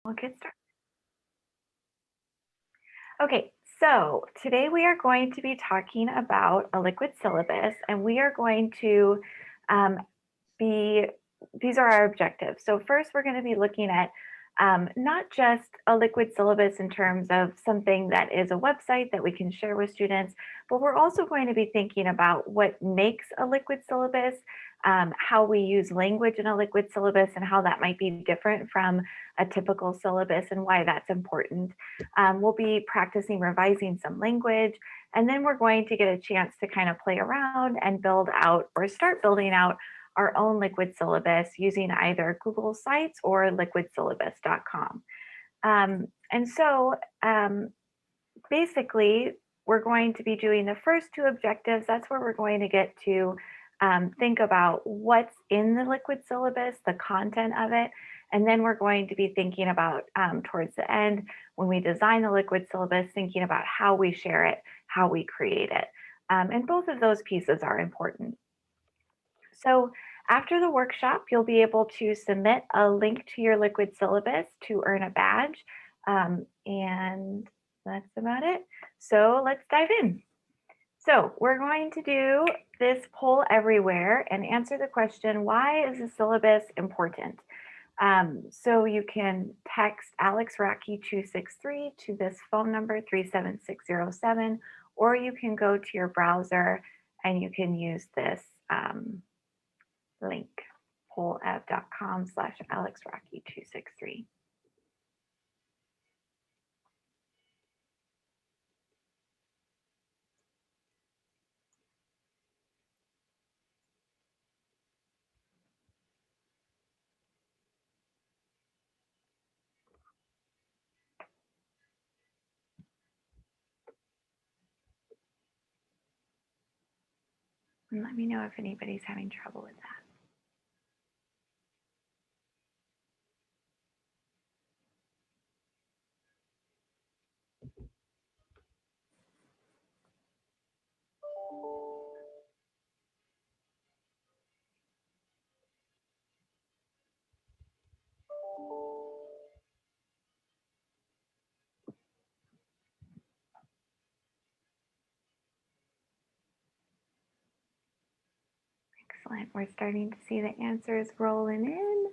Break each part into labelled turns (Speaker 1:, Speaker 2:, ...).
Speaker 1: We'll get started. Okay, so today we are going to be talking about a liquid syllabus, and we are going to um, these are our objectives. So first we're going to be looking at not just a liquid syllabus in terms of something that is a website that we can share with students, but we're also going to be thinking about what makes a liquid syllabus, how we use language in a liquid syllabus, and how that might be different from a typical syllabus and why that's important. We'll be practicing revising some language, and then we're going to get a chance to kind of play around and build out or start building out our own liquid syllabus using either Google Sites or liquidsyllabus.com. And so basically, we're going to be doing the first two objectives. That's where we're going to get to think about what's in the liquid syllabus, the content of it. And then we're going to be thinking about towards the end, when we design the liquid syllabus, thinking about how we share it, how we create it. And both of those pieces are important. So after the workshop, you'll be able to submit a link to your liquid syllabus to earn a badge. And that's about it. So let's dive in. So we're going to do this poll everywhere and answer the question, why is the syllabus important? So you can text Alex Rocky 263 to this phone number 37607, or you can go to your browser and you can use this link, pollapp.com/AlexRocky263. And let me know if anybody's having trouble with that. Excellent. We're starting to see the answers rolling in.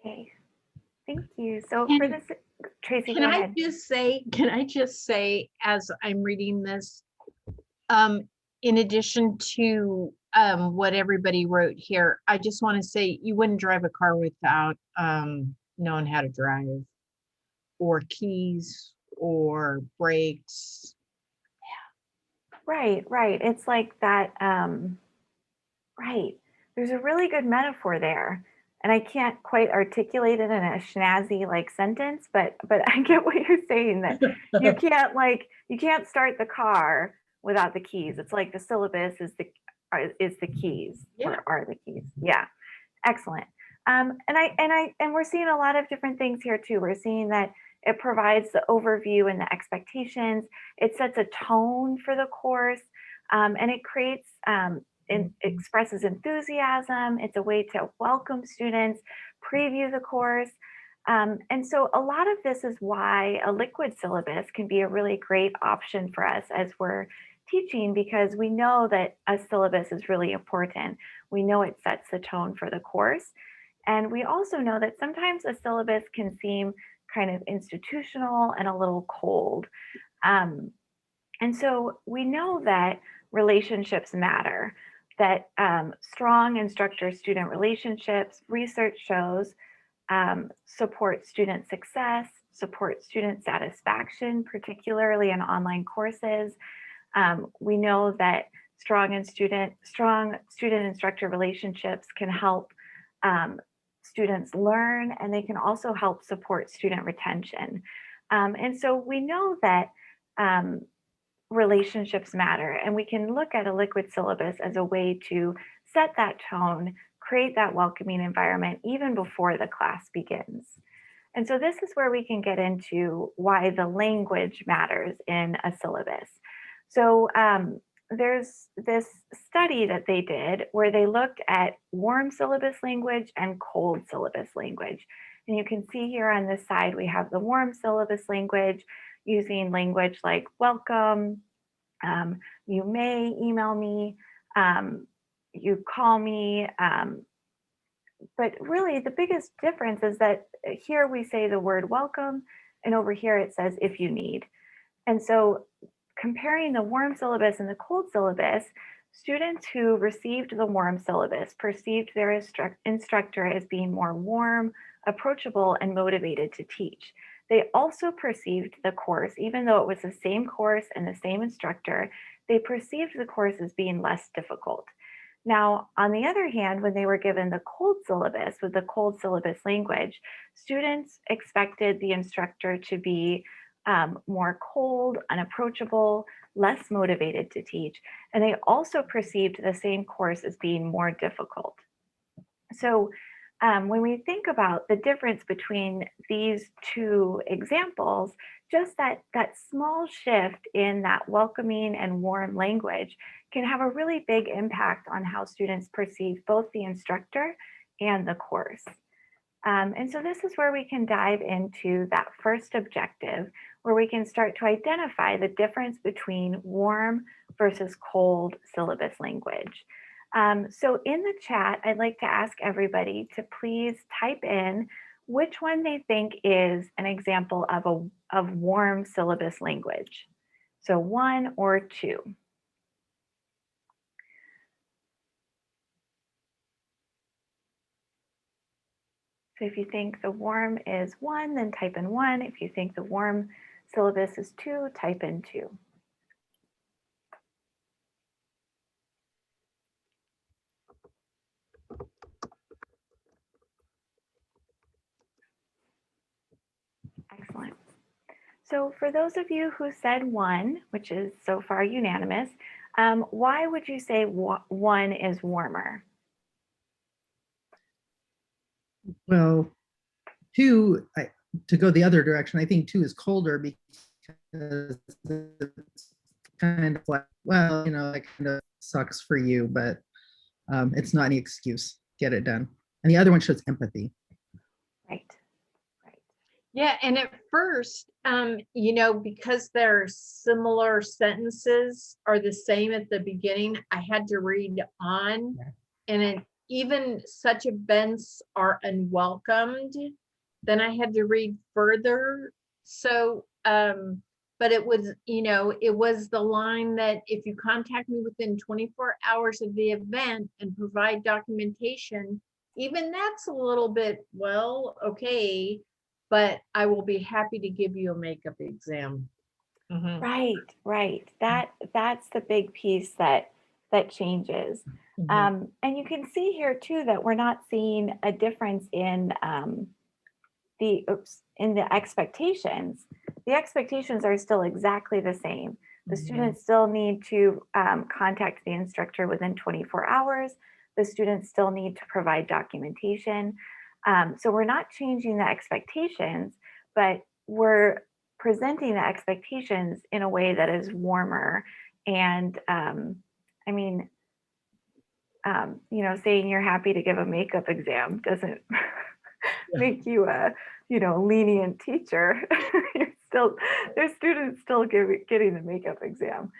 Speaker 1: Okay, thank you. So for this, Tracy, go ahead.
Speaker 2: Can I just say, as I'm reading this, in addition to what everybody wrote here, I just want to say you wouldn't drive a car without knowing how to drive, or keys, or brakes.
Speaker 1: Right. It's like that, right. There's a really good metaphor there. And I can't quite articulate it in a snazzy like sentence, but I get what you're saying, that you can't start the car without the keys. It's like the syllabus is the keys,
Speaker 2: Yeah.
Speaker 1: or are the keys. Yeah. Excellent. And we're seeing a lot of different things here too. We're seeing that it provides the overview and the expectations. It sets a tone for the course, and it creates it expresses enthusiasm. It's a way to welcome students, preview the course. And so a lot of this is why a liquid syllabus can be a really great option for us as we're teaching, because we know that a syllabus is really important. We know it sets the tone for the course. And we also know that sometimes a syllabus can seem kind of institutional and a little cold. Um, and so we know that relationships matter, that strong instructor student relationships, research shows, support student success, support student satisfaction, particularly in online courses. We know that strong student instructor relationships can help um, students learn, and they can also help support student retention. And so we know that um, relationships matter, and we can look at a liquid syllabus as a way to set that tone, create that welcoming environment even before the class begins. And so this is where we can get into why the language matters in a syllabus. So there's this study that they did where they looked at warm syllabus language and cold syllabus language. And you can see here on this side, we have the warm syllabus language using language like welcome, you may email me, you call me, but really the biggest difference is that here we say the word welcome, and over here it says if you need. And so comparing the warm syllabus and the cold syllabus, students who received the warm syllabus perceived their instructor as being more warm, approachable, and motivated to teach. They also perceived the course, even though it was the same course and the same instructor, they perceived the course as being less difficult. Now, on the other hand, when they were given the cold syllabus with the cold syllabus language, students expected the instructor to be more cold, unapproachable, less motivated to teach, and they also perceived the same course as being more difficult. So when we think about the difference between these two examples, just that small shift in that welcoming and warm language can have a really big impact on how students perceive both the instructor and the course. And so this is where we can dive into that first objective, where we can start to identify the difference between warm versus cold syllabus language. So in the chat, I'd like to ask everybody to please type in which one they think is an example of warm syllabus language. So 1 or 2. So if you think the warm is 1, then type in 1. If you think the warm syllabus is 2, type in 2. Excellent. So for those of you who said 1, which is so far unanimous, why would you say 1 is warmer?
Speaker 3: Well, two, to go the other direction, I think 2 is colder because it's kind of like, well, that kind of sucks for you, but it's not any excuse. Get it done. And the other one shows empathy.
Speaker 1: Right. Right.
Speaker 2: Yeah, and at first, because their similar sentences are the same at the beginning, I had to read on, and even such events are unwelcomed. Then I had to read further. So, but it was, it was the line that if you contact me within 24 hours of the event and provide documentation, even that's a little bit, well, okay, but I will be happy to give you a makeup exam.
Speaker 1: Mm-hmm. Right. That's the big piece that changes. Mm-hmm. And you can see here too that we're not seeing a difference in the expectations. The expectations are still exactly the same. The mm-hmm. students still need to contact the instructor within 24 hours. The students still need to provide documentation. So we're not changing the expectations, but we're presenting the expectations in a way that is warmer. And saying you're happy to give a makeup exam doesn't make you a, lenient teacher. There's students still getting the makeup exam.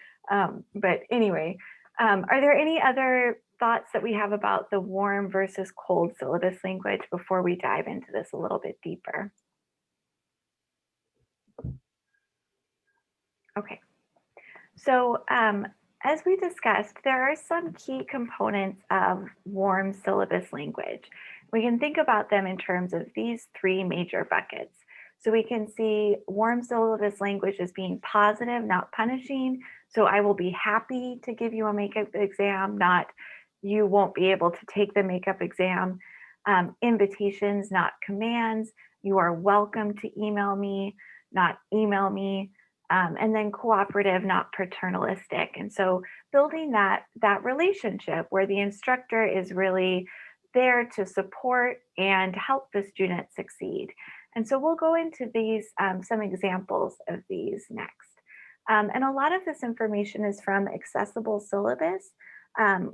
Speaker 1: But anyway, are there any other thoughts that we have about the warm versus cold syllabus language before we dive into this a little bit deeper? Okay, so as we discussed, there are some key components of warm syllabus language. We can think about them in terms of these three major buckets. So we can see warm syllabus language as being positive, not punishing. So I will be happy to give you a makeup exam, not you won't be able to take the makeup exam. Invitations, not commands. You are welcome to email me, not email me. And then cooperative, not paternalistic. And so building that relationship where the instructor is really there to support and help the student succeed. And so we'll go into these, some examples of these next. And a lot of this information is from Accessible Syllabus,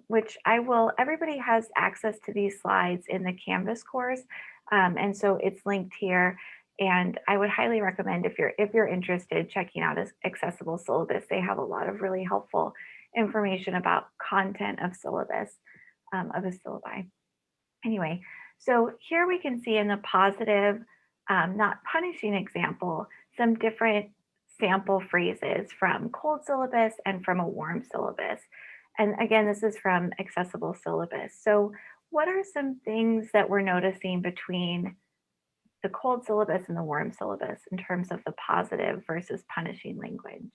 Speaker 1: which everybody has access to these slides in the Canvas course. And so it's linked here. And I would highly recommend if you're interested, checking out Accessible Syllabus. They have a lot of really helpful information about content of syllabus, of a syllabi. Anyway, so here we can see in the positive, not punishing example, some different sample phrases from cold syllabus and from a warm syllabus. And again, this is from Accessible Syllabus. So what are some things that we're noticing between the cold syllabus and the warm syllabus in terms of the positive versus punishing language?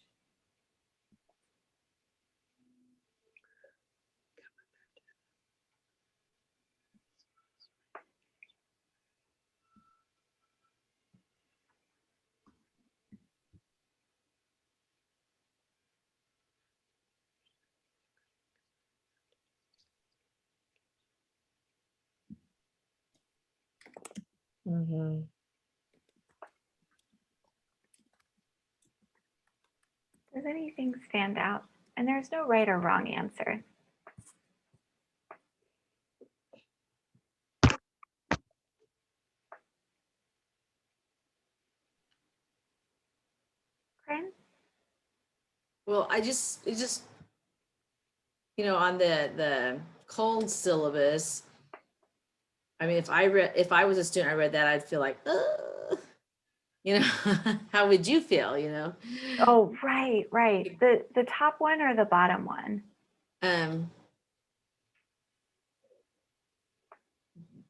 Speaker 4: Mhm.
Speaker 1: Does anything stand out? And there's no right or wrong answer. Corinne?
Speaker 4: Well, it's just, on the cold syllabus, I mean, if I was a student, I read that, I'd feel like, how would you feel,
Speaker 1: Oh, right. The top one or the bottom one?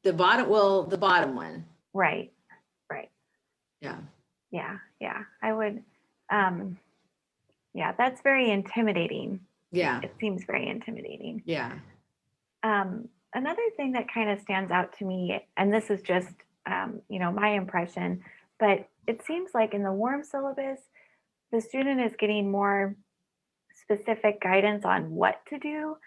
Speaker 4: The bottom one.
Speaker 1: Right.
Speaker 4: Yeah.
Speaker 1: Yeah. I would, yeah, that's very intimidating.
Speaker 4: Yeah.
Speaker 1: It seems very intimidating.
Speaker 4: Yeah.
Speaker 1: Another thing that kind of stands out to me, and this is just, my impression, but it seems like in the warm syllabus, the student is getting more specific guidance on what to do.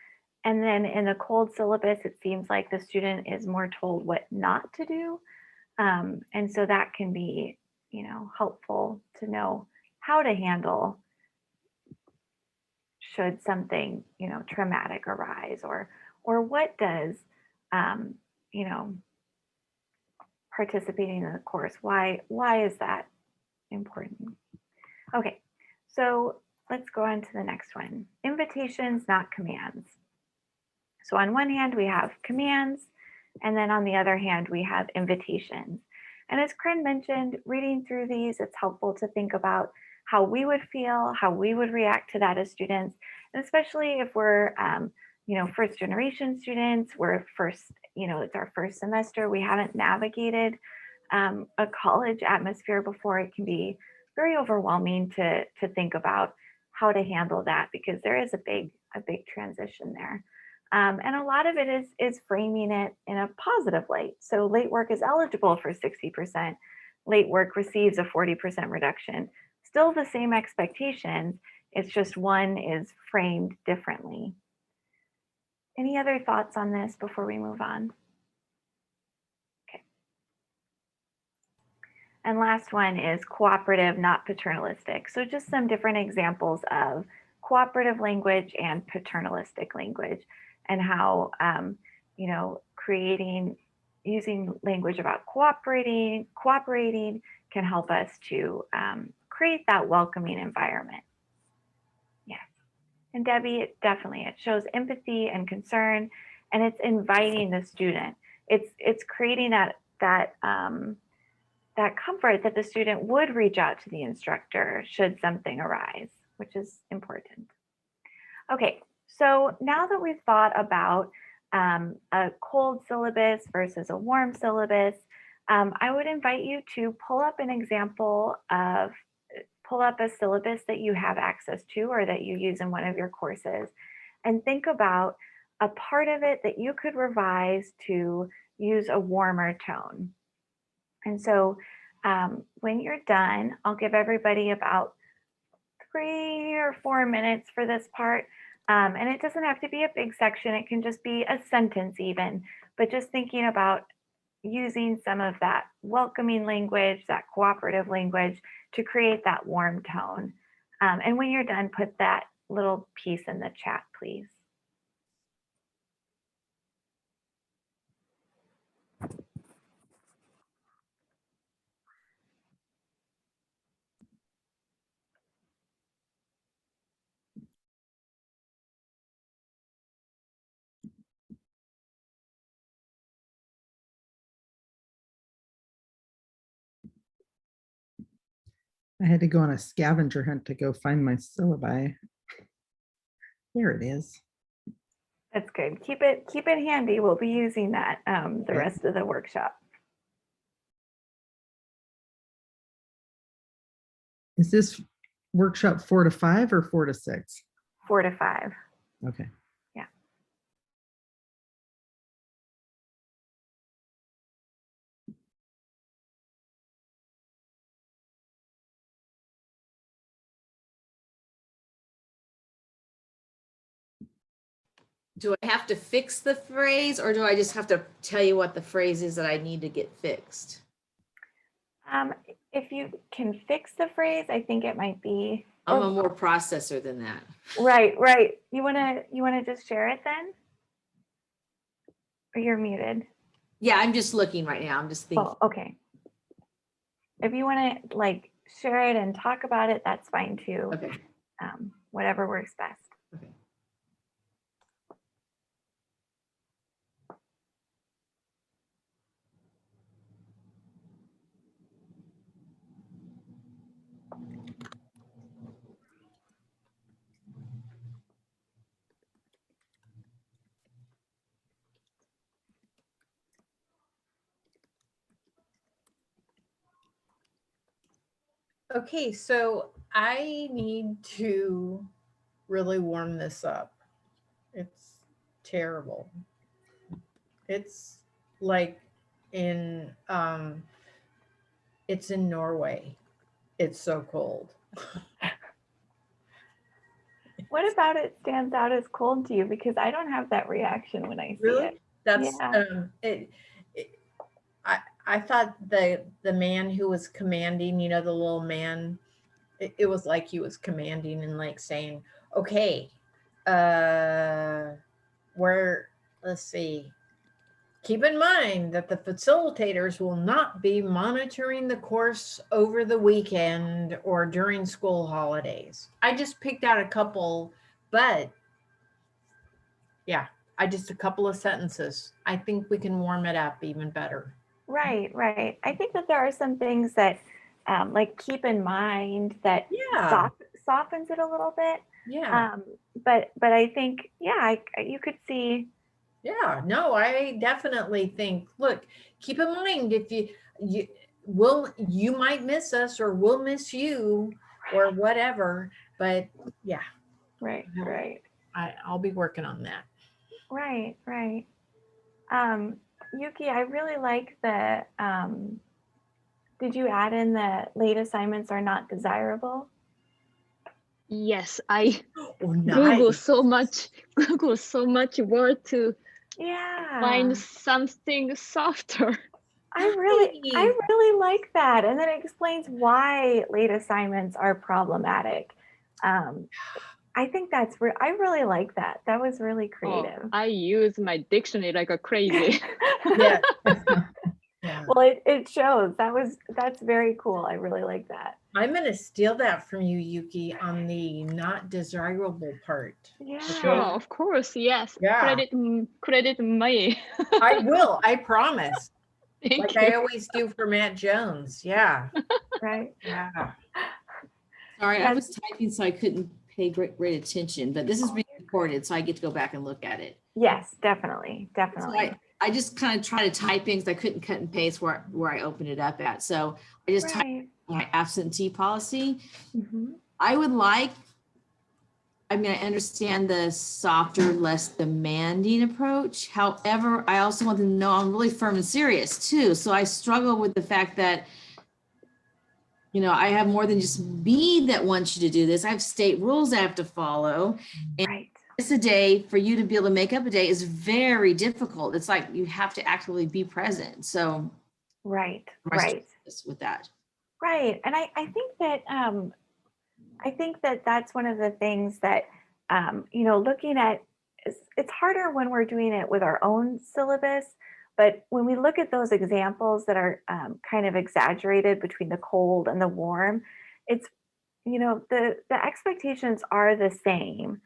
Speaker 1: And then in the cold syllabus, it seems like the student is more told what not to do. And so that can be, helpful to know how to handle should something, traumatic arise, or what does, um, you know, participating in the course, why is that important? Okay, so let's go on to the next one. Invitations, not commands. So on one hand, we have commands, and then on the other hand, we have invitations. And as Corinne mentioned, reading through these, it's helpful to think about how we would feel, how we would react to that as students, and especially if we're, first generation students, we're first, it's our first semester, we haven't navigated a college atmosphere before. It can be very overwhelming to think about how to handle that, because there is a big transition there. And a lot of it is framing it in a positive light. So late work is eligible for 60%. Late work receives a 40% reduction. Still the same expectations. It's just one is framed differently. Any other thoughts on this before we move on? Okay. And last one is cooperative, not paternalistic. So just some different examples of cooperative language and paternalistic language, and how, using language about cooperating can help us to create that welcoming environment. Yes. And Debbie, it shows empathy and concern, and it's inviting the student. It's creating that comfort that the student would reach out to the instructor should something arise, which is important. Okay, so now that we've thought about a cold syllabus versus a warm syllabus, I would invite you to pull up a syllabus that you have access to or that you use in one of your courses, and think about a part of it that you could revise to use a warmer tone. And so when you're done, I'll give everybody about 3 or 4 minutes for this part. And it doesn't have to be a big section, it can just be a sentence even, but just thinking about using some of that welcoming language, that cooperative language to create that warm tone. And when you're done, put that little piece in the chat, please.
Speaker 3: I had to go on a scavenger hunt to go find my syllabi. There it is.
Speaker 1: That's good. Keep it handy. We'll be using that the
Speaker 3: Okay.
Speaker 1: rest of the workshop.
Speaker 3: Is this workshop 4 to 5 or 4 to 6?
Speaker 1: 4 to 5.
Speaker 3: Okay.
Speaker 1: Yeah.
Speaker 4: Do I have to fix the phrase, or do I just have to tell you what the phrase is that I need to get fixed?
Speaker 1: If you can fix the phrase, I think it might be.
Speaker 4: I'm a more processor than that.
Speaker 1: Right. You wanna just share it then? Or you're muted?
Speaker 4: Yeah, I'm just looking right now. I'm just thinking.
Speaker 1: Oh, okay. If you wanna like share it and talk about it, that's fine too.
Speaker 4: Okay.
Speaker 1: Whatever works best.
Speaker 4: Okay.
Speaker 2: Okay, so I need to really warm this up. It's terrible. It's like it's in Norway. It's so cold.
Speaker 1: What about it stands out as cold to you? Because I don't have that reaction when I see
Speaker 2: Really?
Speaker 1: it.
Speaker 2: That's
Speaker 1: Yeah.
Speaker 2: I thought the man who was commanding, the little man, it was like he was commanding and like saying, okay, let's see. Keep in mind that the facilitators will not be monitoring the course over the weekend or during school holidays. I just picked out a couple, but yeah, a couple of sentences. I think we can warm it up even better.
Speaker 1: Right. I think that there are some things that like keep in mind that
Speaker 2: Yeah.
Speaker 1: softens it a little bit.
Speaker 2: Yeah.
Speaker 1: But I think, yeah, you could see.
Speaker 2: Yeah, no, I definitely think, look, keep in mind if you might miss us or we'll miss you or whatever, but yeah.
Speaker 1: Right.
Speaker 2: I'll be working on that.
Speaker 1: Right. Yuki, I really like the, did you add in the late assignments are not desirable?
Speaker 5: Yes, I
Speaker 2: Oh,
Speaker 5: Google
Speaker 2: nice.
Speaker 5: so much word to
Speaker 1: Yeah.
Speaker 5: find something softer.
Speaker 1: I really like that. And then it explains why late assignments are problematic. I think I really like that. That was really creative.
Speaker 5: I use my dictionary like a crazy.
Speaker 2: Yeah.
Speaker 3: Yeah.
Speaker 1: Well, it shows. That's very cool. I really like that.
Speaker 2: I'm gonna steal that from you, Yuki, on the not desirable part.
Speaker 1: Yeah.
Speaker 5: Sure, of course, yes.
Speaker 2: Yeah.
Speaker 5: Credit me.
Speaker 2: I will, I promise.
Speaker 5: Thank
Speaker 2: Like
Speaker 5: you.
Speaker 2: I always do for Matt Jones. Yeah.
Speaker 1: Right.
Speaker 2: Yeah.
Speaker 4: Sorry, I
Speaker 1: Yes.
Speaker 4: was typing, so I couldn't pay great attention, but this is being recorded, so I get to go back and look at it.
Speaker 1: Yes, definitely.
Speaker 4: So
Speaker 1: Definitely.
Speaker 4: I just kind of try to type in because I couldn't cut and paste where I opened it up at. So I just typed
Speaker 1: Right.
Speaker 4: my absentee policy.
Speaker 1: Mhm.
Speaker 4: I would like, I mean, I understand the softer, less demanding approach. However, I also want them to know I'm really firm and serious too. So I struggle with the fact that, you know, I have more than just me that wants you to do this. I have state rules I have to follow.
Speaker 1: Right.
Speaker 4: It's a day for you to be able to make up a day is very difficult. It's like you have to actively be present. So
Speaker 1: Right.
Speaker 4: my
Speaker 1: Right.
Speaker 4: stress with that.
Speaker 1: Right. And I think that that's one of the things that, looking at, it's harder when we're doing it with our own syllabus, but when we look at those examples that are kind of exaggerated between the cold and the warm, it's, the expectations are the same.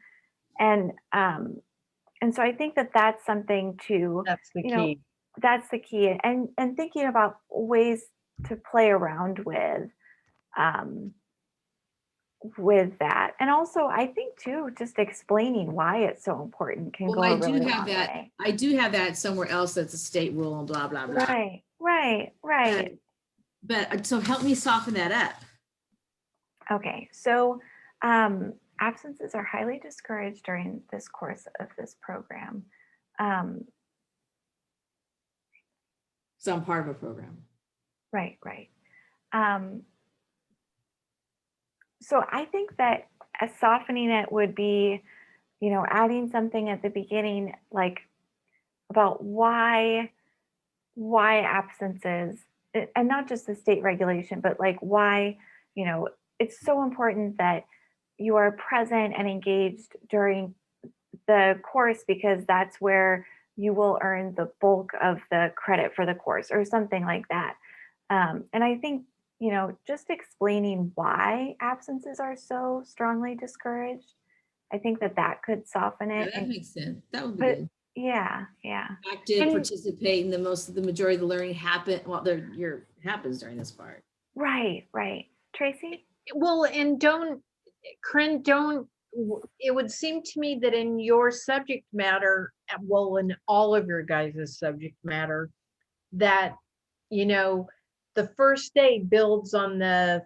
Speaker 1: And so I think that that's something to,
Speaker 2: That's the
Speaker 1: you know,
Speaker 2: key.
Speaker 1: that's the key. And thinking about ways to play around um, with that. And also, I think too, just explaining why it's so important can
Speaker 4: Well,
Speaker 1: go
Speaker 4: I
Speaker 1: a
Speaker 4: do
Speaker 1: really
Speaker 4: have
Speaker 1: long
Speaker 4: that.
Speaker 1: way.
Speaker 4: I do have that somewhere else that's a state rule and blah, blah, blah.
Speaker 1: Right, right, right.
Speaker 4: But so help me soften that up.
Speaker 1: Okay, so absences are highly discouraged during this course of this program. Um,
Speaker 4: So I'm part of a program.
Speaker 1: right, right. Um, so I think that softening it would be, adding something at the beginning, like about why absences, and not just the state regulation, but like why, it's so important that you are present and engaged during the course because that's where you will earn the bulk of the credit for the course or something like that. And I think, just explaining why absences are so strongly discouraged, I think that that could soften
Speaker 4: Yeah,
Speaker 1: it.
Speaker 4: that makes sense. That would be
Speaker 1: But
Speaker 4: good.
Speaker 1: yeah, yeah.
Speaker 4: Active,
Speaker 1: And
Speaker 4: participate, and the majority of the learning happens during this part.
Speaker 1: right, right. Tracy?
Speaker 2: Well, and Corinne, it would seem to me that in your subject matter, well, in all of your guys' subject matter, that, the first day builds on the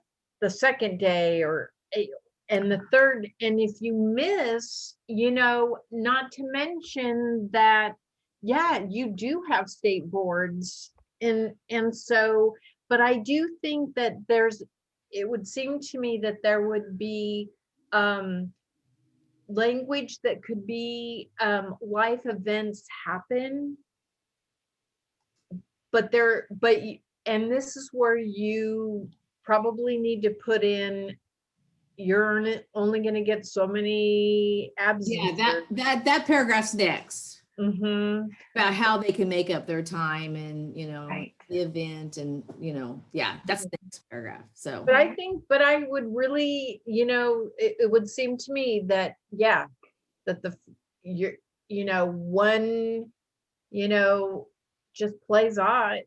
Speaker 2: second day and the third, and if you miss, not to mention that, yeah, you do have state boards and so, but I do think that it would seem to me that there would be language that could be life events happen, and this is where you probably need to put in, you're only going to get so many
Speaker 4: Yeah,
Speaker 2: absences.
Speaker 4: that paragraph's next
Speaker 2: Mm-hmm.
Speaker 4: about how they can make up their time and
Speaker 1: Right.
Speaker 4: the event and yeah, that's the next paragraph. So
Speaker 2: But I would really, it would seem to me that, yeah, that one, just plays on.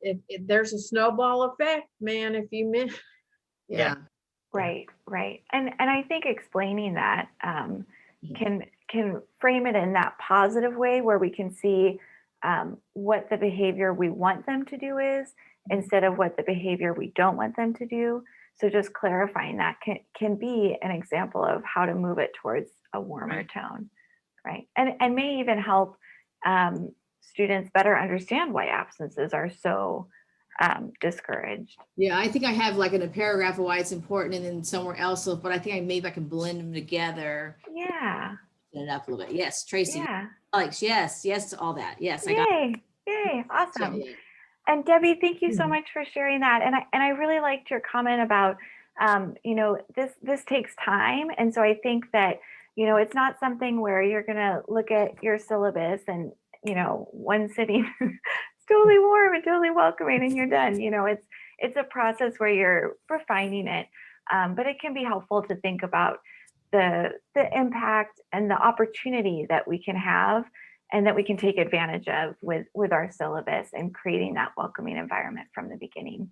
Speaker 2: There's a snowball effect, man, if you miss.
Speaker 4: yeah.
Speaker 1: Right, right. And I think explaining that can frame it in that positive way where we can see what the behavior we want them to do is instead of what the behavior we don't want them to do. So just clarifying that can be an example of how to move it towards a warmer
Speaker 2: Right.
Speaker 1: tone, right? And may even help students better understand why absences are so discouraged.
Speaker 4: Yeah, I think I have like in a paragraph of why it's important and then somewhere else, but I think maybe I can blend them together.
Speaker 1: Yeah,
Speaker 4: It up a little bit. Yes, Tracy.
Speaker 1: yeah.
Speaker 4: Alex, yes to all that. Yes, I got it.
Speaker 1: Yay, awesome.
Speaker 4: Yeah.
Speaker 1: And Debbie, thank you so
Speaker 2: Mhm.
Speaker 1: much for sharing that. And I really liked your comment about, this takes time. And so I think that, it's not something where you're going to look at your syllabus and, one sitting totally warm and totally welcoming and you're done. You know, it's a process where you're refining it. But it can be helpful to think about the impact and the opportunity that we can have and that we can take advantage of with our syllabus and creating that welcoming environment from the beginning.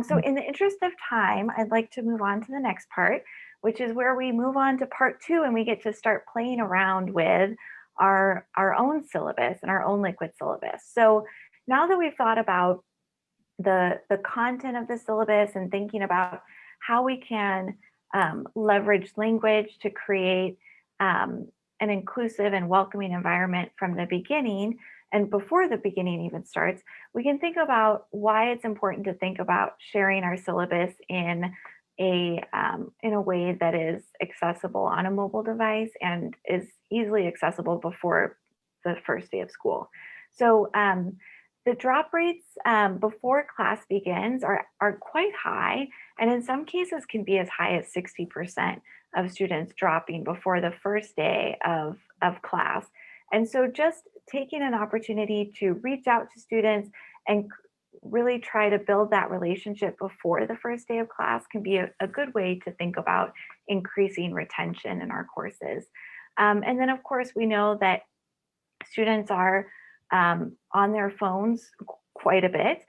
Speaker 1: So in the interest of time, I'd like to move on to the next part, which is where we move on to part 2 and we get to start playing around with our own syllabus and our own liquid syllabus. So now that we've thought about the content of the syllabus and thinking about how we can leverage language to create an inclusive and welcoming environment from the beginning and before the beginning even starts, we can think about why it's important to think about sharing our syllabus in a way that is accessible on a mobile device and is easily accessible before the first day of school. So the drop rates before class begins are quite high, and in some cases can be as high as 60% of students dropping before the first day of class. And so just taking an opportunity to reach out to students and really try to build that relationship before the first day of class can be a good way to think about increasing retention in our courses. And then of course, we know that students are on their phones quite a bit.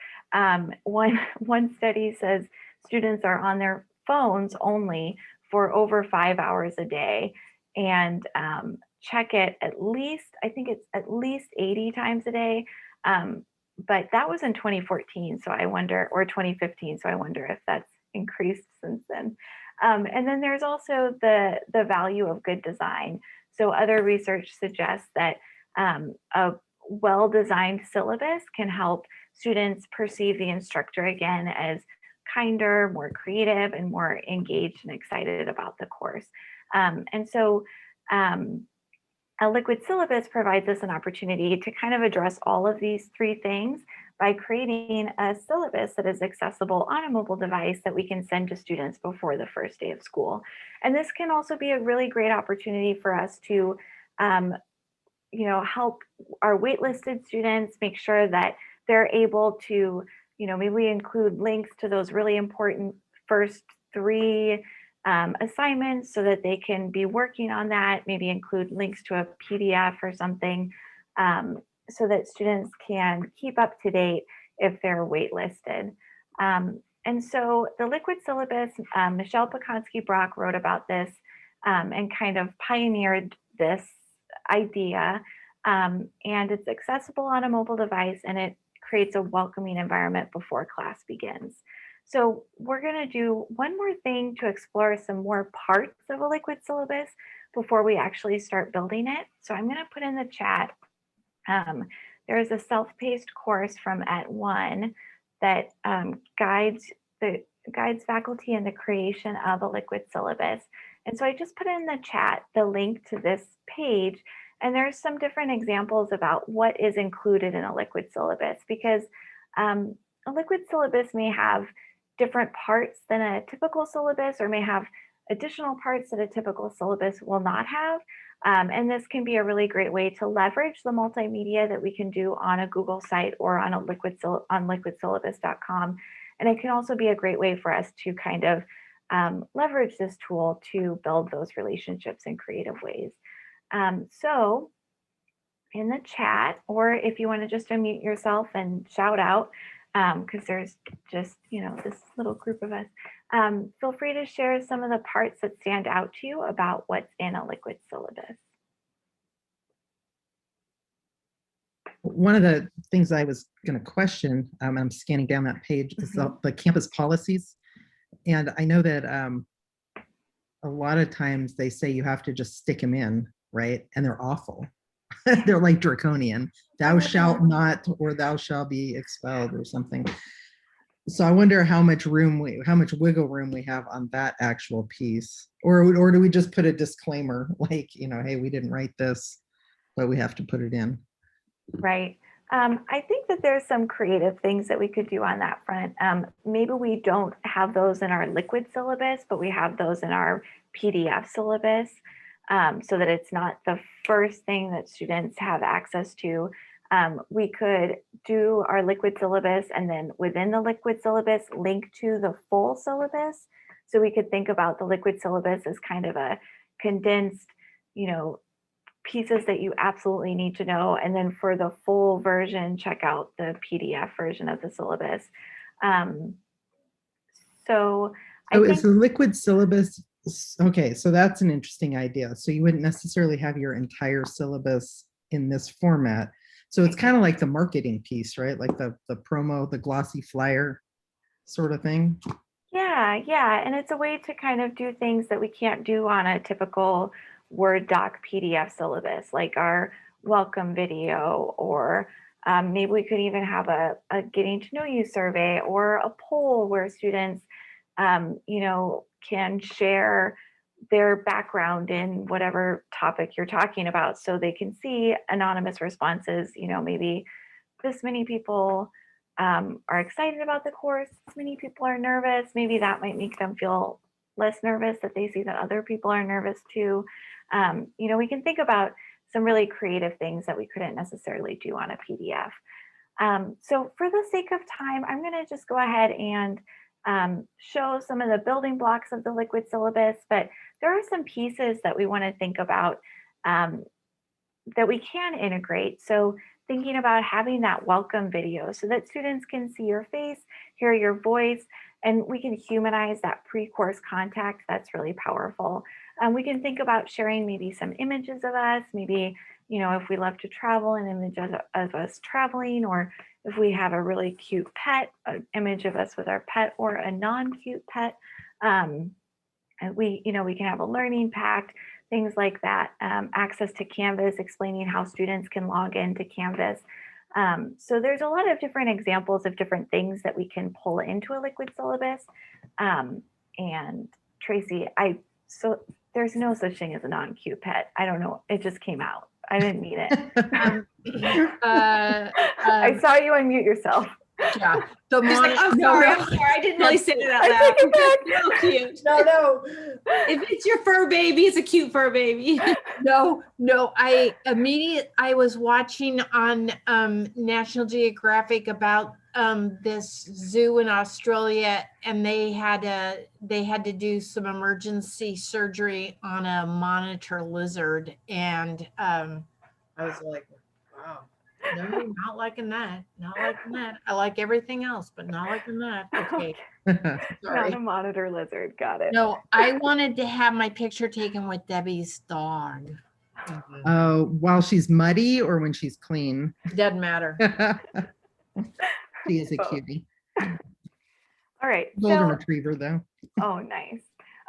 Speaker 1: One study says students are on their phones only for over 5 hours a day and check it at least, I think it's at least 80 times a day. But that was in 2014, so I wonder, or 2015, so I wonder if that's increased since then. And then there's also the value of good design. So other research suggests that a well-designed syllabus can help students perceive the instructor again as kinder, more creative, and more engaged and excited about the course. And so a liquid syllabus provides us an opportunity to kind of address all of these 3 things by creating a syllabus that is accessible on a mobile device that we can send to students before the first day of school. And this can also be a really great opportunity for us to help our waitlisted students make sure that they're able to, maybe we include links to those really important first 3 assignments so that they can be working on that, maybe include links to a PDF or something so that students can keep up to date if they're waitlisted. And so the liquid syllabus, Michelle Pakonski-Brock wrote about this and kind of pioneered this idea. And it's accessible on a mobile device and it creates a welcoming environment before class begins. So we're going to do one more thing to explore some more parts of a liquid syllabus before we actually start building it. So I'm going to put in the chat. There's a self-paced course from @1 that guides faculty in the creation of a liquid syllabus. And so I just put in the chat the link to this page. And there's some different examples about what is included in a liquid syllabus because a liquid syllabus may have different parts than a typical syllabus or may have additional parts that a typical syllabus will not have. And this can be a really great way to leverage the multimedia that we can do on a Google site or on liquidsyllabus.com. And it can also be a great way for us to kind of leverage this tool to build those relationships in creative ways. So in the chat, or if you want to just unmute yourself and shout out, because there's just, this little group of us, feel free to share some of the parts that stand out to you about what's in a liquid syllabus.
Speaker 3: One of the things I was going to question, I'm scanning down that page, is the campus policies. And I know that a lot of times they say you have to just stick them in, right? And they're awful. They're like draconian. Thou shalt not, or thou shalt be expelled or something. So I wonder how much wiggle room we have on that actual piece, or do we just put a disclaimer like, hey, we didn't write this, but we have to put it in.
Speaker 1: Right. I think that there's some creative things that we could do on that front. Maybe we don't have those in our liquid syllabus, but we have those in our PDF syllabus so that it's not the first thing that students have access to. We could do our liquid syllabus and then within the liquid syllabus link to the full syllabus. So we could think about the liquid syllabus as kind of a condensed, pieces that you absolutely need to know. And then for the full version, check out the PDF version of the syllabus. So I
Speaker 3: So
Speaker 1: think
Speaker 3: is the liquid syllabus, okay, so that's an interesting idea. So you wouldn't necessarily have your entire syllabus in this format. So it's kind of like the marketing piece, right? Like the promo, the glossy flyer sort of thing.
Speaker 1: yeah. And it's a way to kind of do things that we can't do on a typical Word doc PDF syllabus, like our welcome video, or maybe we could even have a getting to know you survey or a poll where students, can share their background in whatever topic you're talking about so they can see anonymous responses, maybe this many people are excited about the course, this many people are nervous. Maybe that might make them feel less nervous that they see that other people are nervous too. We can think about some really creative things that we couldn't necessarily do on a PDF. So for the sake of time, I'm going to just go ahead and show some of the building blocks of the liquid syllabus, but there are some pieces that we want to think about that we can integrate. So thinking about having that welcome video so that students can see your face, hear your voice, and we can humanize that pre-course contact. That's really powerful. We can think about sharing maybe some images of us, maybe, if we love to travel, an image of us traveling, or if we have a really cute pet, an image of us with our pet or a non-cute pet. And we can have a learning pack, things like that, access to Canvas, explaining how students can log into Canvas. So there's a lot of different examples of different things that we can pull into a liquid syllabus. And Tracy, so there's no such thing as a non-cute pet. I don't know. It just came out. I didn't mean it. I saw you unmute yourself.
Speaker 2: Yeah. The
Speaker 4: She's like, I'm
Speaker 2: no,
Speaker 4: sorry,
Speaker 2: no.
Speaker 4: I'm sorry. I didn't really say it out
Speaker 1: I
Speaker 4: loud.
Speaker 1: take it back.
Speaker 4: So cute. No. If it's your fur baby, it's a cute fur baby.
Speaker 2: No, I was watching on National Geographic about this zoo in Australia, and they had to do some emergency surgery on a monitor lizard, and I was like, wow, no, not liking that. I like everything else, but not liking that. Okay, sorry.
Speaker 1: Not a monitor lizard. Got it.
Speaker 2: No, I wanted to have my picture taken with Debbie's dog.
Speaker 3: While she's muddy or when she's clean?
Speaker 2: Doesn't matter.
Speaker 3: She is a
Speaker 1: Both.
Speaker 3: cutie.
Speaker 1: All right.
Speaker 3: Golden retriever though.
Speaker 1: Oh, nice.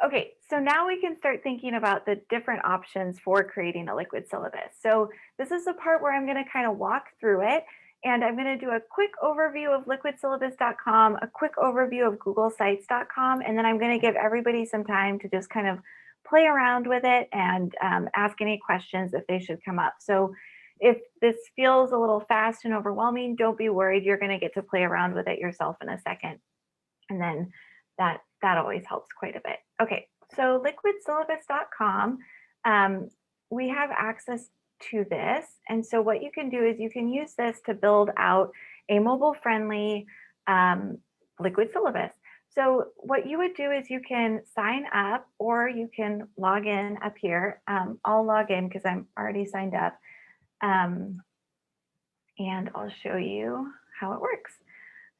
Speaker 1: Okay, so now we can start thinking about the different options for creating a liquid syllabus. So this is the part where I'm going to kind of walk through it, and I'm going to do a quick overview of liquidsyllabus.com, a quick overview of googlesites.com, and then I'm going to give everybody some time to just kind of play around with it and ask any questions if they should come up. So if this feels a little fast and overwhelming, don't be worried. You're going to get to play around with it yourself in a second. And then that always helps quite a bit. Okay, so liquidsyllabus.com, we have access to this. And so what you can do is you can use this to build out a mobile-friendly liquid syllabus. So what you would do is you can sign up or you can log in up here. I'll log in because I'm already signed up. And I'll show you how it works.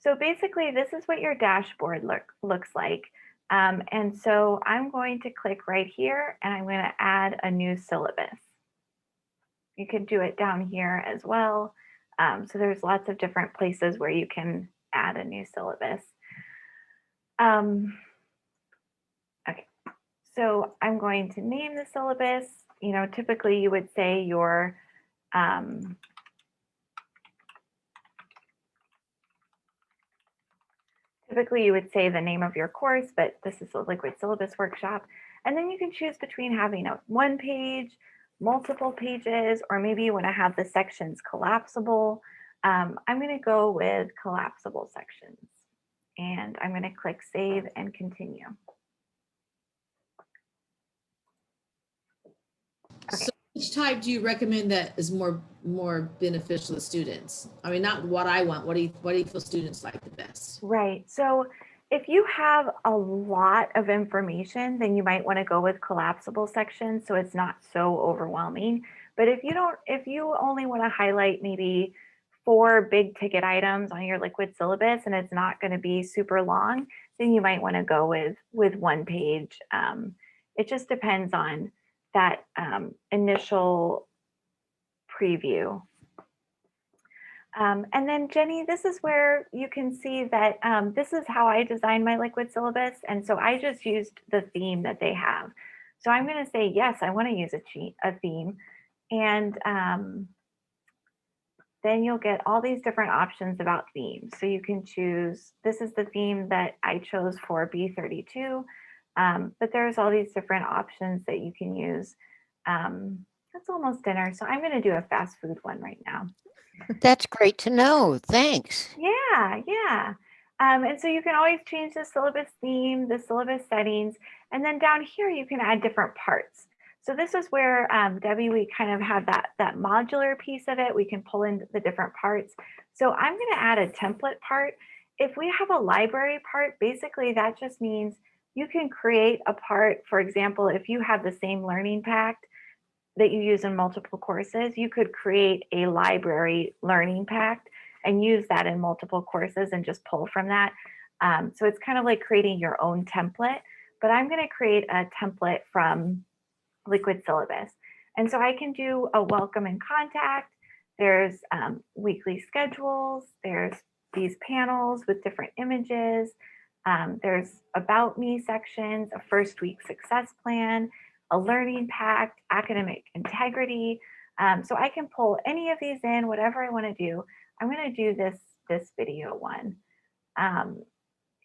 Speaker 1: So basically, this is what your dashboard looks like. And so I'm going to click right here and I'm going to add a new syllabus. You can do it down here as well. So there's lots of different places where you can add a new syllabus. Okay, so I'm going to name the syllabus. Typically you would say your typically you would say the name of your course, but this is a liquid syllabus workshop. And then you can choose between having a one page, multiple pages, or maybe you want to have the sections collapsible. I'm going to go with collapsible sections. And I'm going to click save and continue.
Speaker 4: Okay. So which type do you recommend that is more more beneficial to students? I mean, not what I want. What do you feel students like the best?
Speaker 1: Right. So if you have a lot of information, then you might want to go with collapsible sections so it's not so overwhelming. But if you only want to highlight maybe 4 big ticket items on your liquid syllabus and it's not going to be super long, then you might want to go with 1 page. It just depends on that initial preview. And then Jenny, this is where you can see that this is how I designed my liquid syllabus. And so I just used the theme that they have. So I'm going to say, yes, I want to use a theme. And then you'll get all these different options about themes. So you can choose, this is the theme that I chose for B32, but there's all these different options that you can use. It's almost dinner, so I'm going to do a fast food one right now.
Speaker 6: That's great to know. Thanks.
Speaker 1: Yeah, yeah. And so you can always change the syllabus theme, the syllabus settings, and then down here you can add different parts. So this is where, Debbie, we kind of have that modular piece of it. We can pull in the different parts. So I'm going to add a template part. If we have a library part, basically that just means you can create a part. For example, if you have the same learning pact that you use in multiple courses, you could create a library learning pact and use that in multiple courses and just pull from that. So it's kind of like creating your own template, but I'm going to create a template from liquid syllabus. And so I can do a welcome and contact. There's weekly schedules. There's these panels with different images. There's about me sections, a first week success plan, a learning pact, academic integrity. So I can pull any of these in, whatever I want to do. I'm going to do this video one.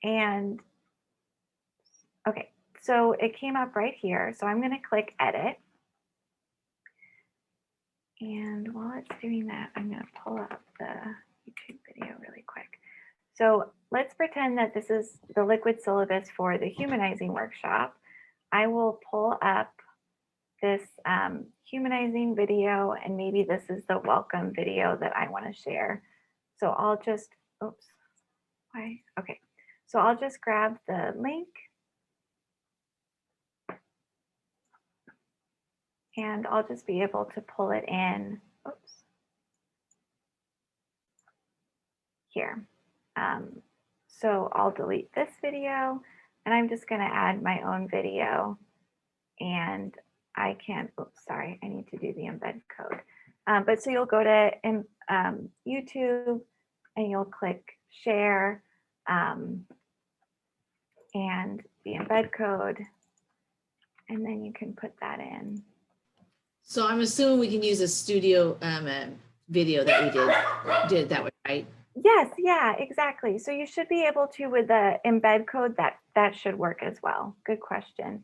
Speaker 1: And okay, so it came up right here. So I'm going to click edit. And while it's doing that, I'm going to pull up the YouTube video really quick. So let's pretend that this is the liquid syllabus for the humanizing workshop. I will pull up this humanizing video, and maybe this is the welcome video that I want to share. So I'll just, oops, why? Okay. So I'll just grab the link. And I'll just be able to pull it in, oops, here. So I'll delete this video and I'm just going to add my own video, and I can, oops, sorry, I need to do the embed code. But so you'll go to YouTube and you'll click share and the embed code, and then you can put that in.
Speaker 4: So I'm assuming we can use a studio video that we did that way, right?
Speaker 1: Yes, yeah, exactly. So you should be able to, with the embed code, that should work as well. Good question.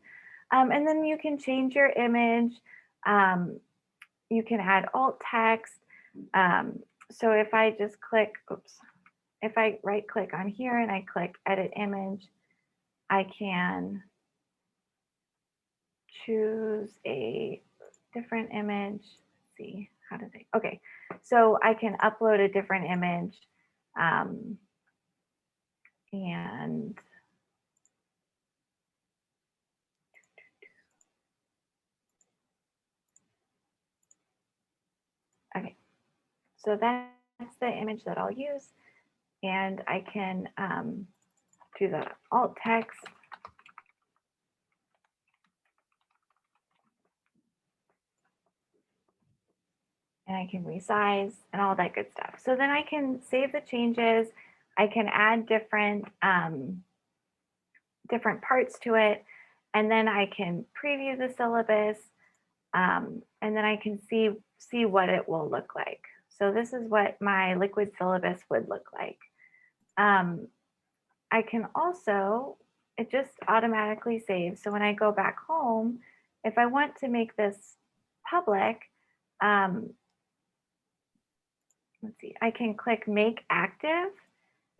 Speaker 1: And then you can change your image. You can add alt text. So if I just click, oops, if I right click on here and I click edit image, I can choose a different image. Let's see, how does it, okay. So I can upload a different image. And okay, so that's the image that I'll use, and I can do the alt text. And I can resize and all that good stuff. So then I can save the changes. I can add different parts to it, and then I can preview the syllabus, and then I can see what it will look like. So this is what my liquid syllabus would look like. I can also, it just automatically saves. So when I go back home, if I want to make this public, let's see, I can click make active,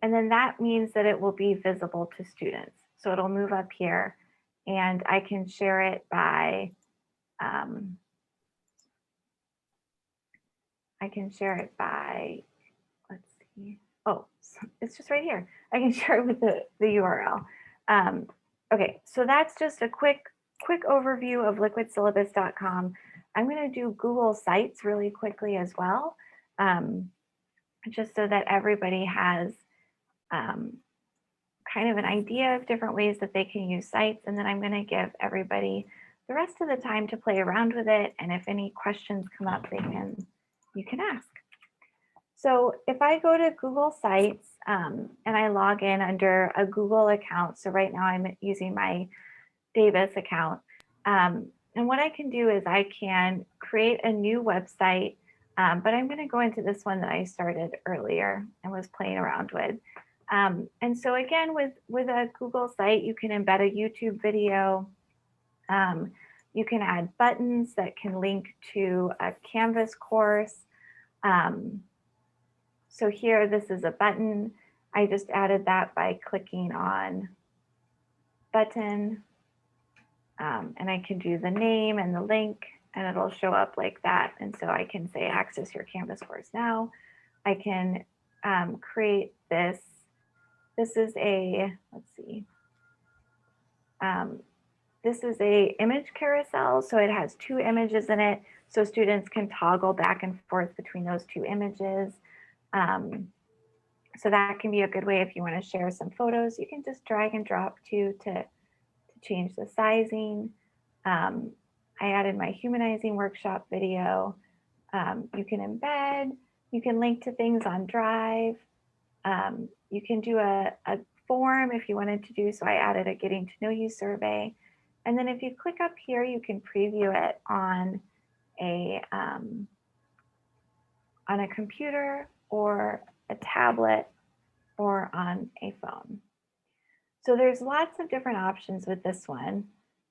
Speaker 1: and then that means that it will be visible to students. So it'll move up here, and I can share it by, I can share it by, let's see. Oh, it's just right here. I can share it with the URL. Okay, so that's just a quick overview of liquidsyllabus.com. I'm going to do Google Sites really quickly as well, just so that everybody has kind of an idea of different ways that they can use sites. And then I'm going to give everybody the rest of the time to play around with it. And if any questions come up, you can ask. So if I go to Google Sites and I log in under a Google account, so right now I'm using my Davis account. And what I can do is I can create a new website, but I'm going to go into this one that I started earlier and was playing around with. And so again, with a Google site, you can embed a YouTube video. You can add buttons that can link to a Canvas course. So here, this is a button. I just added that by clicking on button. And I can do the name and the link, and it'll show up like that. And so I can say access your Canvas course now. I can create this. This is a, let's see. This is a image carousel. So it has 2 images in it. So students can toggle back and forth between those 2 images. So that can be a good way if you want to share some photos. You can just drag and drop to change the sizing. I added my humanizing workshop video. You can embed, you can link to things on Drive. You can do a form if you wanted to do, so I added a getting to know you survey. And then if you click up here, you can preview it on a computer or a tablet or on a phone. So there's lots of different options with this one.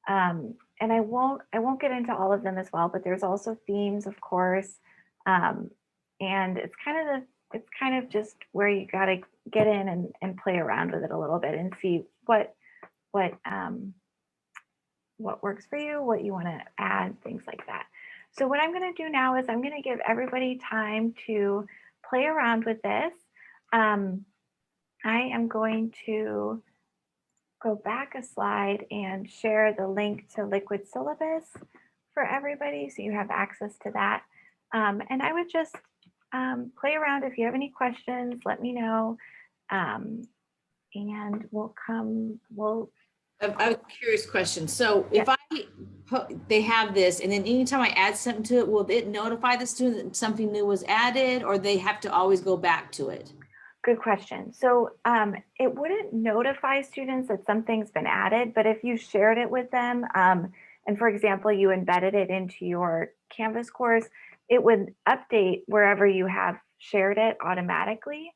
Speaker 1: And I won't get into all of them as well, but there's also themes, of course. And it's kind of just where you got to get in and play around with it a little bit and see what works for you, what you want to add, things like that. So what I'm going to do now is I'm going to give everybody time to play around with this. I am going to go back a slide and share the link to Liquid Syllabus for everybody so you have access to that. And I would just play around. If you have any questions, let me know. And
Speaker 4: I have a curious question. So if they have this, and then anytime I add something to it, will it notify the student that something new was added, or they have to always go back to it?
Speaker 1: Good question. So it wouldn't notify students that something's been added, but if you shared it with them, and for example, you embedded it into your Canvas course, it would update wherever you have shared it automatically,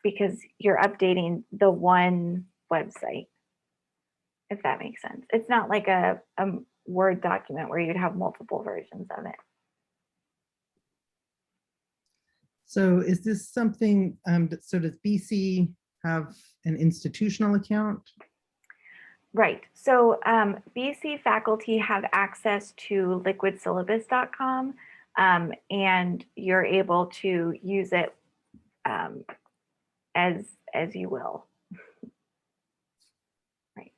Speaker 1: because you're updating the one website, if that makes sense. It's not like a Word document where you'd have multiple versions of it.
Speaker 3: So is this something, so does BC have an institutional account?
Speaker 1: Right. So BC faculty have access to liquidsyllabus.com, and you're able to use it as you will. Right.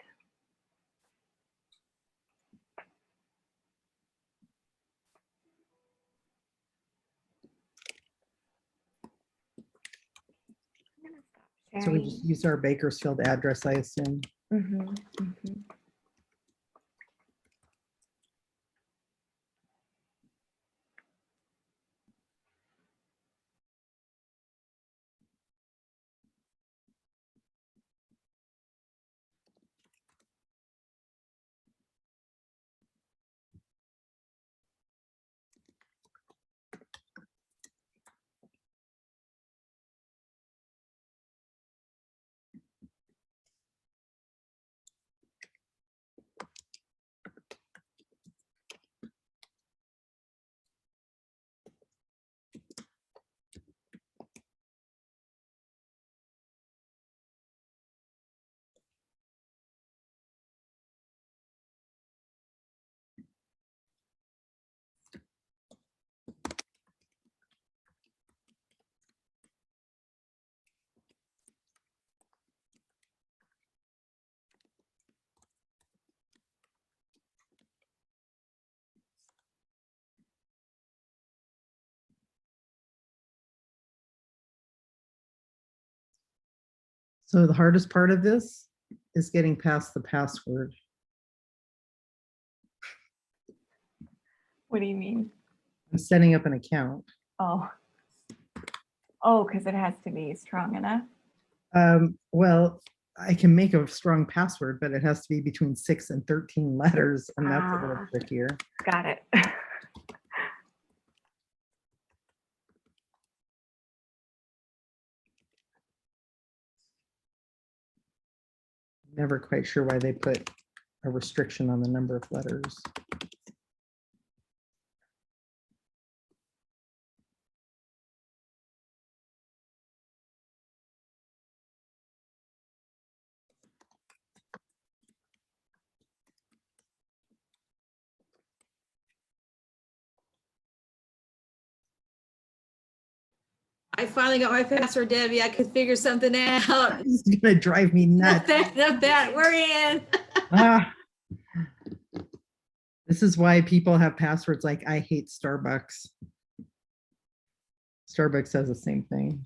Speaker 1: I'm gonna stop
Speaker 3: So we
Speaker 1: sharing.
Speaker 3: just use our Bakersfield address, I assume.
Speaker 1: Mhm, mhm.
Speaker 3: So the hardest part of this is getting past the password.
Speaker 1: What do you mean?
Speaker 3: I'm setting up an account.
Speaker 1: Oh. Oh, because it has to be strong enough.
Speaker 3: Well, I can make a strong password, but it has to be between 6 and 13 letters, and that's a little
Speaker 1: Ah.
Speaker 3: trickier.
Speaker 1: Got it.
Speaker 3: Never quite sure why they put a restriction on the number of letters.
Speaker 4: I finally got my password, Debbie. I could figure something out.
Speaker 3: It's gonna drive me
Speaker 4: Not
Speaker 3: nuts.
Speaker 4: bad, not bad. We're in.
Speaker 3: Ah. This is why people have passwords like I hate Starbucks. Starbucks does the same thing.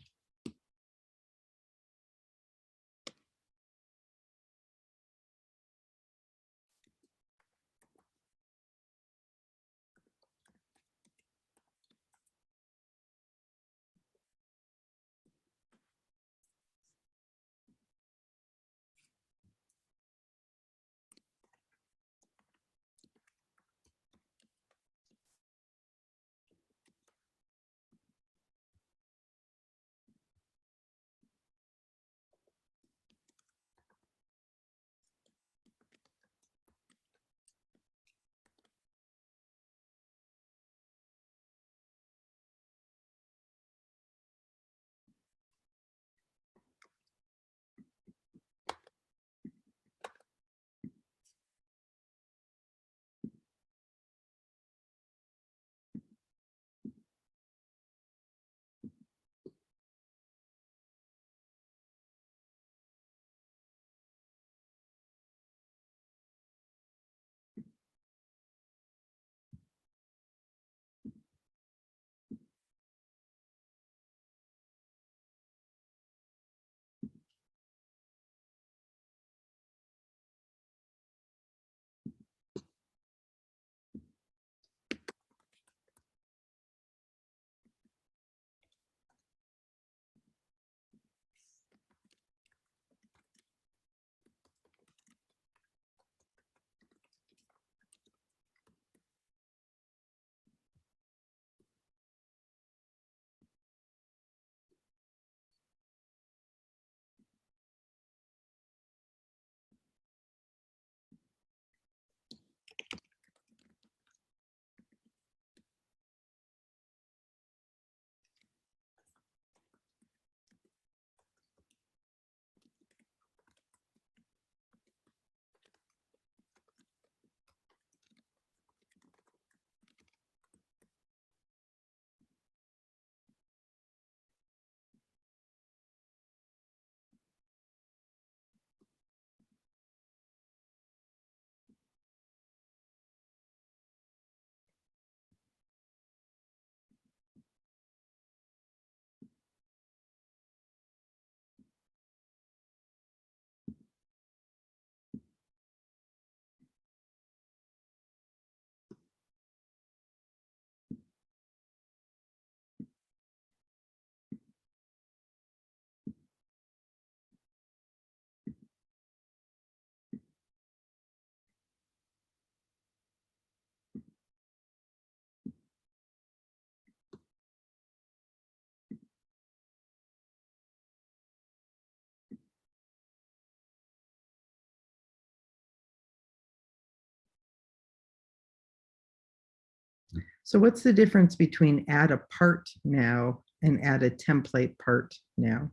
Speaker 3: So what's the difference between add a part now and add a template part now?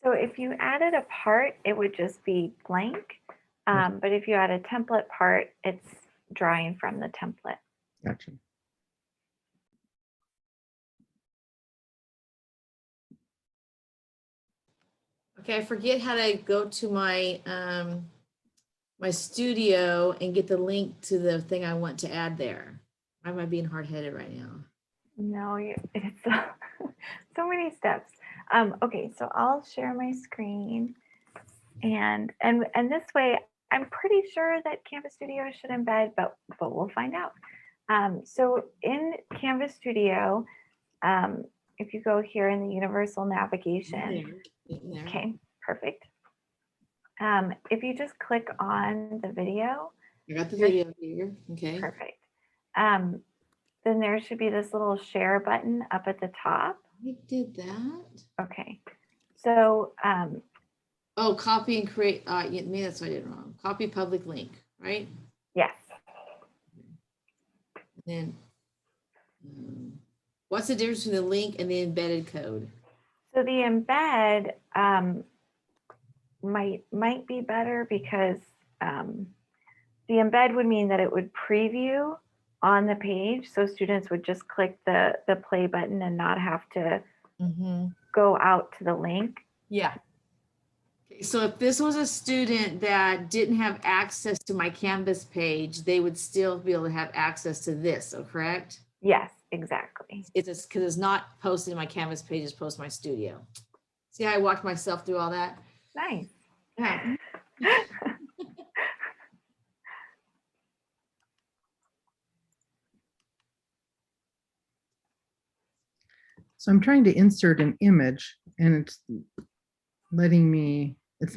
Speaker 1: So if you added a part, it would just be blank. But if you add a template part, it's drawing from the template.
Speaker 3: Gotcha.
Speaker 4: Okay, I forget how to go to my my studio and get the link to the thing I want to add there. Why am I being hard-headed right now?
Speaker 1: No, it's so many steps. Okay, so I'll share my screen And this way, I'm pretty sure that Canvas Studio should embed, but we'll find out. So in Canvas Studio, if you go here in the universal navigation, okay, perfect. If you just click on the video,
Speaker 4: I got the video here. Okay.
Speaker 1: perfect. Then there should be this little share button up at the top.
Speaker 4: I did that.
Speaker 1: Okay, so
Speaker 4: Oh, copy and create. Yeah, maybe that's what I did wrong. Copy public link, right?
Speaker 1: yes,
Speaker 4: Then, what's the difference between the link and the embedded code?
Speaker 1: so the embed might be better because the embed would mean that it would preview on the page, so students would just click the play button and not have to go out to the link.
Speaker 2: Yeah.
Speaker 4: Okay, so if this was a student that didn't have access to my Canvas page, they would still be able to have access to this, so correct?
Speaker 1: Yes, exactly.
Speaker 4: It's just because it's not posted in my Canvas page, it's posted in my studio. See how I walked myself through all that?
Speaker 1: Nice.
Speaker 4: Yeah.
Speaker 3: So I'm trying to insert an image and it's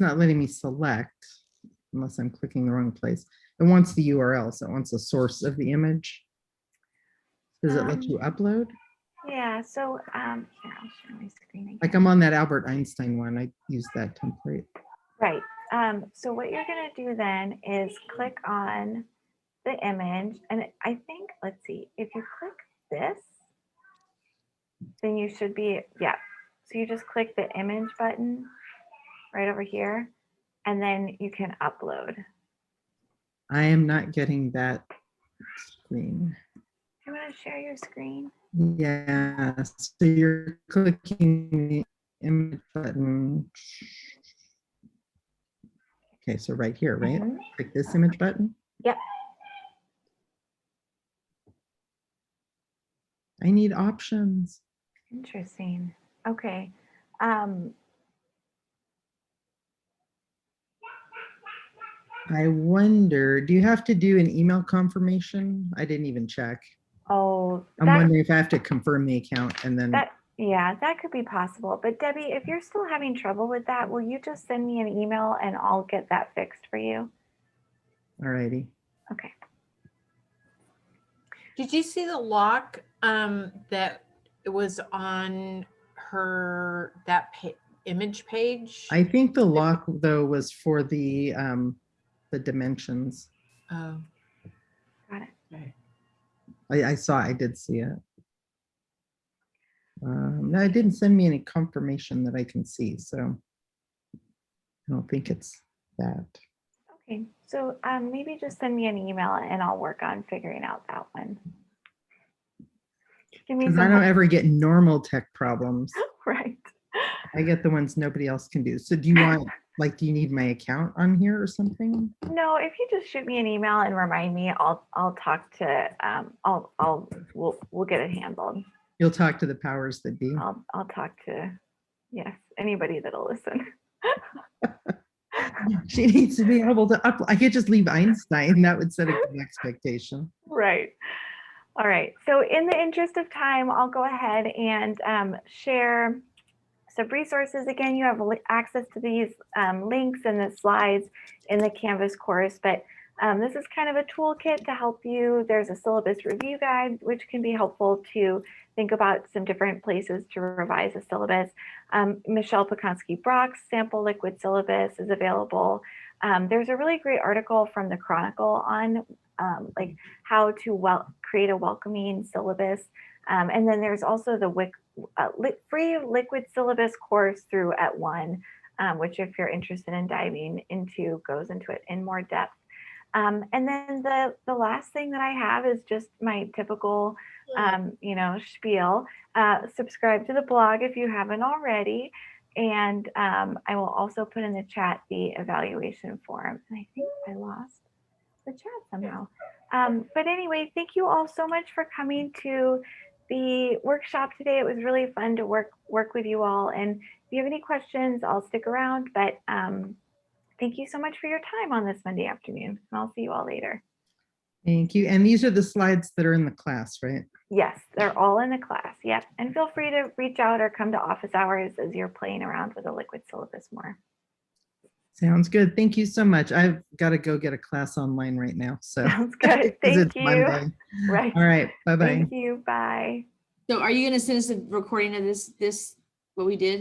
Speaker 3: not letting me select unless I'm clicking the wrong place. It wants the URL, so it wants the source of the image. Does it let you upload?
Speaker 1: Yeah, so here, I'll share my screen again.
Speaker 3: Like I'm on that Albert Einstein one, I used that template.
Speaker 1: Right. So what you're going to do then is click on the image. And I think, let's see, if you click this, then you should be, yeah. So you just click the image button right over here, and then you can upload.
Speaker 3: I am not getting that screen.
Speaker 1: Do you want to share your screen?
Speaker 3: Yeah, so you're clicking the image button. Okay, so right here, right?
Speaker 1: Mhm.
Speaker 3: Click this image button.
Speaker 1: Yep.
Speaker 3: I need options.
Speaker 1: Interesting. Okay.
Speaker 3: I wonder, do you have to do an email confirmation? I didn't even check.
Speaker 1: Oh,
Speaker 3: I'm wondering if I have to confirm the account and then.
Speaker 1: Yeah, that could be possible. But Debbie, if you're still having trouble with that, will you just send me an email and I'll get that fixed for you?
Speaker 3: Alrighty.
Speaker 1: Okay.
Speaker 2: Did you see the lock that it was on image page?
Speaker 3: I think the lock though was for the dimensions.
Speaker 2: Oh,
Speaker 1: Got it.
Speaker 2: okay.
Speaker 3: I did see it. No, it didn't send me any confirmation that I can see, so I don't think it's that.
Speaker 1: Okay, so maybe just send me an email and I'll work on figuring out that one. Give me
Speaker 3: Because I don't ever get normal tech problems.
Speaker 1: Right.
Speaker 3: I get the ones nobody else can do. So do you want, like, do you need my account on here or something?
Speaker 1: No, if you just shoot me an email and remind me, I'll talk to we'll get it handled.
Speaker 3: You'll talk to the powers that be.
Speaker 1: I'll talk to, yes, anybody that'll listen.
Speaker 3: She needs to be able to I could just leave Einstein. That would set a good expectation.
Speaker 1: Right. All right. So in the interest of time, I'll go ahead and share some resources. Again, you have access to these links and the slides in the Canvas course, but this is kind of a toolkit to help you. There's a syllabus review guide, which can be helpful to think about some different places to revise a syllabus. Michelle Pakonski-Brock's sample liquid syllabus is available. There's a really great article from the Chronicle on like how to create a welcoming syllabus. And then there's also the free liquid syllabus course through @ONE, which if you're interested in diving into, goes into it in more depth. And then the last thing that I have is just my typical, spiel. Subscribe to the blog if you haven't already. And I will also put in the chat the evaluation form. And I think I lost the chat somehow. But anyway, thank you all so much for coming to the workshop today. It was really fun to work with you all. And if you have any questions, I'll stick around. But thank you so much for your time on this Monday afternoon, and I'll see you all later.
Speaker 3: Thank you. And these are the slides that are in the class, right?
Speaker 1: Yes, they're all in the class. Yep. And feel free to reach out or come to office hours as you're playing around with the liquid syllabus more.
Speaker 3: Sounds good. Thank you so much. I've got to go get a class online right now. So
Speaker 1: Sounds good.
Speaker 3: 'cause
Speaker 1: Thank
Speaker 3: it's
Speaker 1: you.
Speaker 3: Monday.
Speaker 1: Right.
Speaker 3: All right. Bye-bye.
Speaker 1: Thank you. Bye.
Speaker 4: So are you gonna send us a recording of this, what we did?